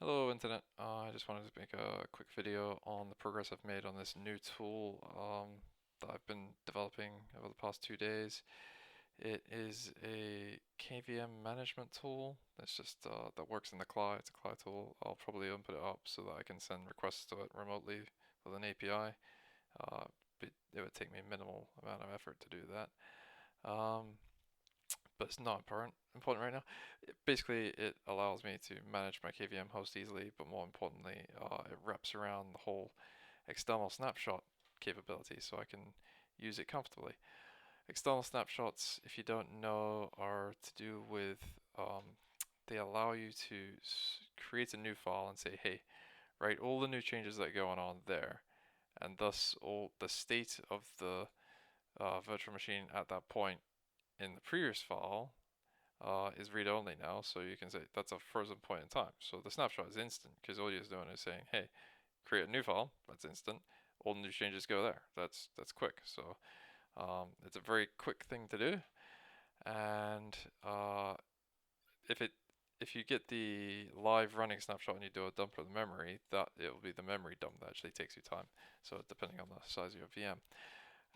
Hello Internet, I just wanted to make a quick video on the progress I've made on this new tool that I've been developing over the past 2 days. It is a KVM management tool that's just that works in the cloud. It's a cloud tool. I'll probably input it up so that I can send requests to it remotely with an API. But it would take me minimal amount of effort to do that. But it's not important right now. Basically, it allows me to manage my KVM host easily, but more importantly, it wraps around the whole external snapshot capability so I can use it comfortably. External snapshots, if you don't know, are to do with they allow you to create a new file and say, hey, write all the new changes that are going on there, and thus all the state of the virtual machine at that point in the previous file is read-only now, so you can say that's a frozen point in time. So the snapshot is instant because all you're doing is saying, hey, create a new file. That's instant. All the new changes go there. That's quick. So it's a very quick thing to do. And if it if you get the live running snapshot and you do a dump of the memory, that it will be the memory dump that actually takes you time. So depending on the size of your VM.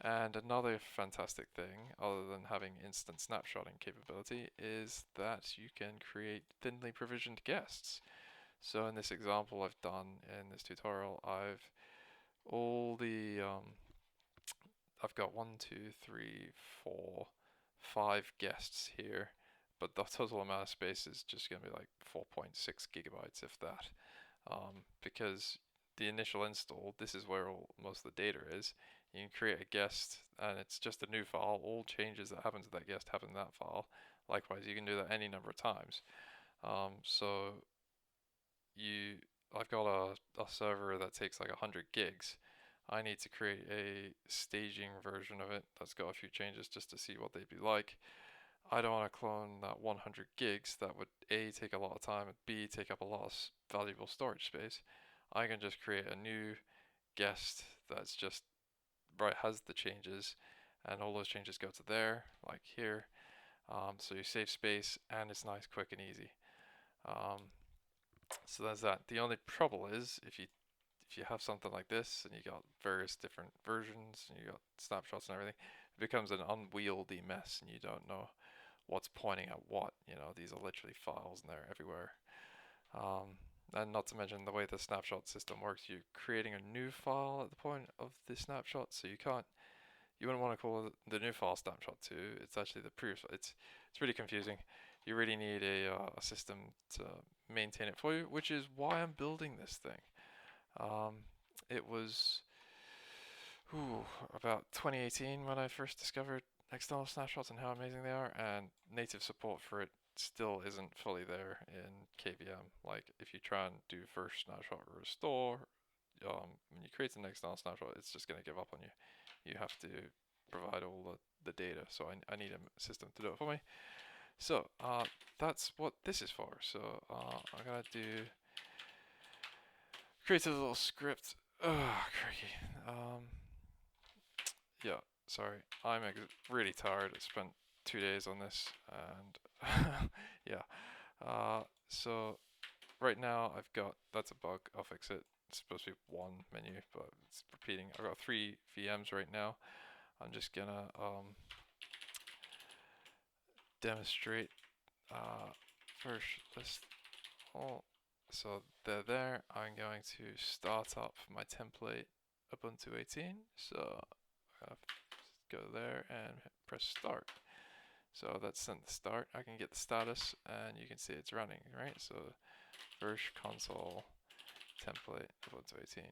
And another fantastic thing, other than having instant snapshotting capability, is that you can create thinly provisioned guests. So in this example I've done in this tutorial, I've got 1, 2, 3, 4, 5 guests here, but the total amount of space is just going to be like 4.6 gigabytes, if that, because the initial install, this is where most of the data is. You can create a guest and it's just a new file. All changes that happen to that guest happen in that file. Likewise, you can do that any number of times. So I've got a server that takes like 100 gigs. I need to create a staging version of it that's got a few changes just to see what they'd be like. I don't want to clone that 100 gigs. That would A, take a lot of time, and B, take up a lot of valuable storage space. I can just create a new guest that's just has the changes, and all those changes go to there, like here. So you save space, and it's nice, quick, and easy. So that's that. The only trouble is if you have something like this and you got various different versions and you got snapshots and everything, it becomes an unwieldy mess, and you don't know what's pointing at what. You know, these are literally files and they're everywhere. And not to mention the way the snapshot system works, you're creating a new file at the point of the snapshot, so you wouldn't want to call it the new file snapshot 2. It's actually the previous. It's really confusing. You really need a system to maintain it for you, which is why I'm building this thing. It was about 2018 when I first discovered external snapshots and how amazing they are, and native support for it still isn't fully there in KVM. Like if you try and do first snapshot restore, when you create an external snapshot, it's just going to give up on you. You have to provide all the data, so I need a system to do it for me. So that's what this is for. So I'm gonna create a little script. Oh, crikey. Yeah, sorry. I'm really tired. I spent 2 days on this, and yeah. So right now I've got, that's a bug. I'll fix it. It's supposed to be one menu, but it's repeating. I've got 3 VMs right now. I'm just gonna demonstrate first this. Oh, so they're there. I'm going to start up my template Ubuntu 18. So go there and press start. So that's sent the start. I can get the status and you can see it's running, right? So first console template Ubuntu 18.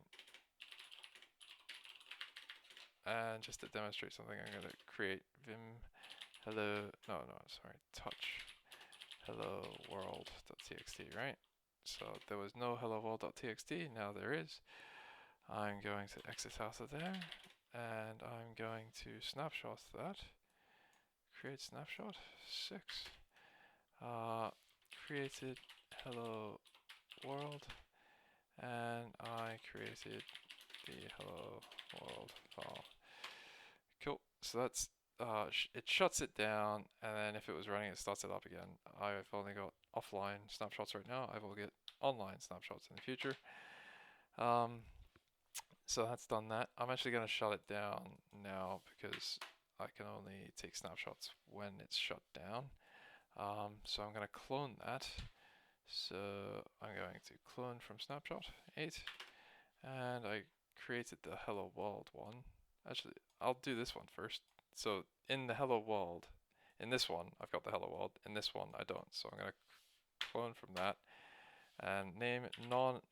And just to demonstrate something, I'm going to create vim hello, sorry, touch hello world.txt, right? So there was no hello world.txt, now there is. I'm going to exit out of there, and I'm going to snapshot that. Create snapshot 6. Created hello world, and I created the hello world file. Cool. So that's it shuts it down, and then if it was running, it starts it up again. I've only got offline snapshots right now, I will get online snapshots in the future. So that's done that. I'm actually going to shut it down now because I can only take snapshots when it's shut down. So I'm going to clone that. So I'm going to clone from snapshot 8, and I created the hello world one. Actually, I'll do this one first. So in the hello world, in this one, I've got the hello world. In this one, I don't. So I'm going to clone from that and name it no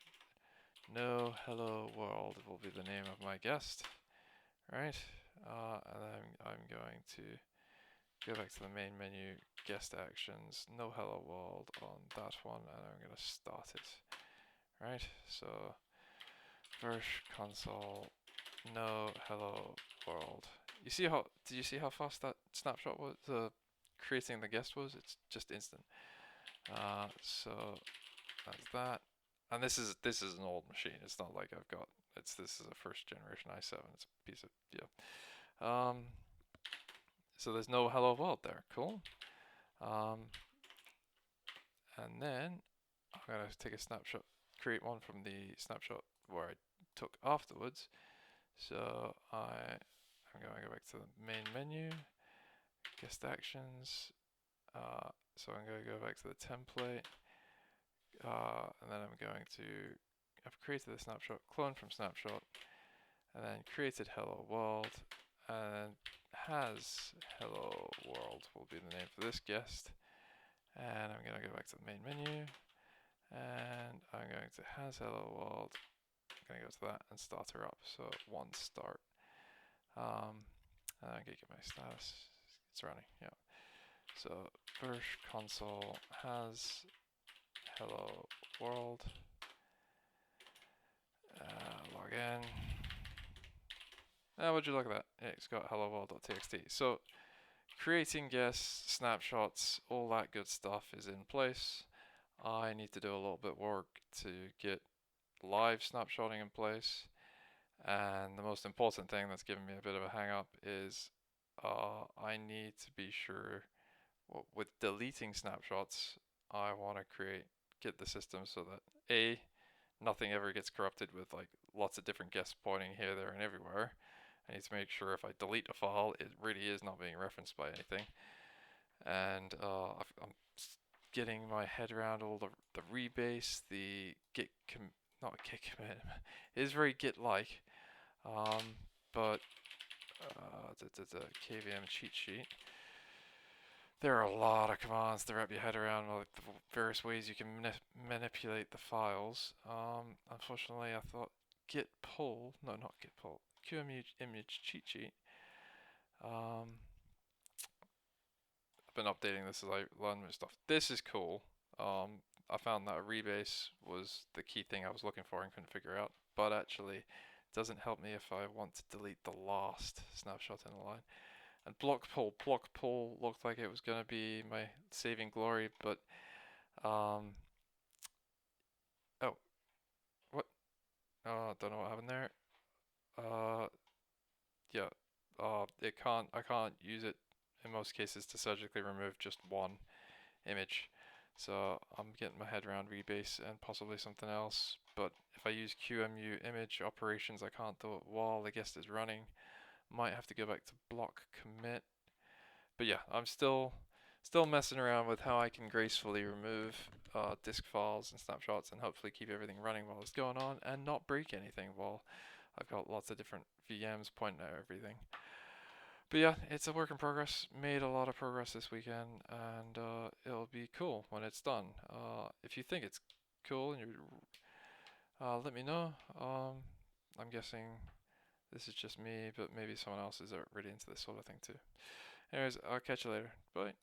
hello world will be the name of my guest. Right, and then I'm going to go back to the main menu, guest actions, no hello world on that one, and I'm going to start it. Right, so Versh console, no hello world. You see how? Did you see how fast that snapshot was? Creating the guest was. It's just instant. So that's that. And this is an old machine. It's not like I've got. This is a first generation i7. It's a piece of So there's no hello world there. Cool. And then I'm gonna take a snapshot, create one from the snapshot where I took afterwards. So I'm going to go back to the main menu, guest actions. So I'm going to go back to the template, and then I'm going to. I've created the snapshot, clone from snapshot, and then created hello world, and has hello world will be the name for this guest. And I'm going to go back to the main menu, and I'm going to has hello world. I'm going to go to that and start her up. So one start. And I can get my status. It's running, yeah. So Versh console has hello world. Log in. Would you look at that? Yeah, it's got hello world.txt. So creating guests, snapshots, all that good stuff is in place. I need to do a little bit of work to get live snapshotting in place. And the most important thing that's given me a bit of a hang up is I need to be sure with deleting snapshots, I want to get the system so that A, nothing ever gets corrupted with like lots of different guests pointing here, there, and everywhere. I need to make sure if I delete a file, it really is not being referenced by anything. And I'm getting my head around all the rebase, the git not git commit. It is very git-like, but the KVM cheat sheet. There are a lot of commands to wrap your head around, like the various ways you can manipulate the files. Unfortunately, I thought git pull, no, not git pull, QEMU image cheat sheet. I've been updating this as I learn new stuff. This is cool. I found that a rebase was the key thing I was looking for and couldn't figure out, but actually it doesn't help me if I want to delete the last snapshot in the line. And block pull looked like it was going to be my saving glory, but oh, what? Don't know what happened there. Yeah, I can't use it in most cases to surgically remove just one image. So I'm getting my head around rebase and possibly something else. But if I use QEMU image operations, I can't do it while the guest is running. Might have to go back to block commit. But yeah, I'm still messing around with how I can gracefully remove disk files and snapshots and hopefully keep everything running while it's going on and not break anything while I've got lots of different VMs pointing at everything. But yeah, it's a work in progress. Made a lot of progress this weekend, and it'll be cool when it's done. If you think it's cool, and let me know. I'm guessing this is just me, but maybe someone else is really into this sort of thing too. Anyways, I'll catch you later. Bye.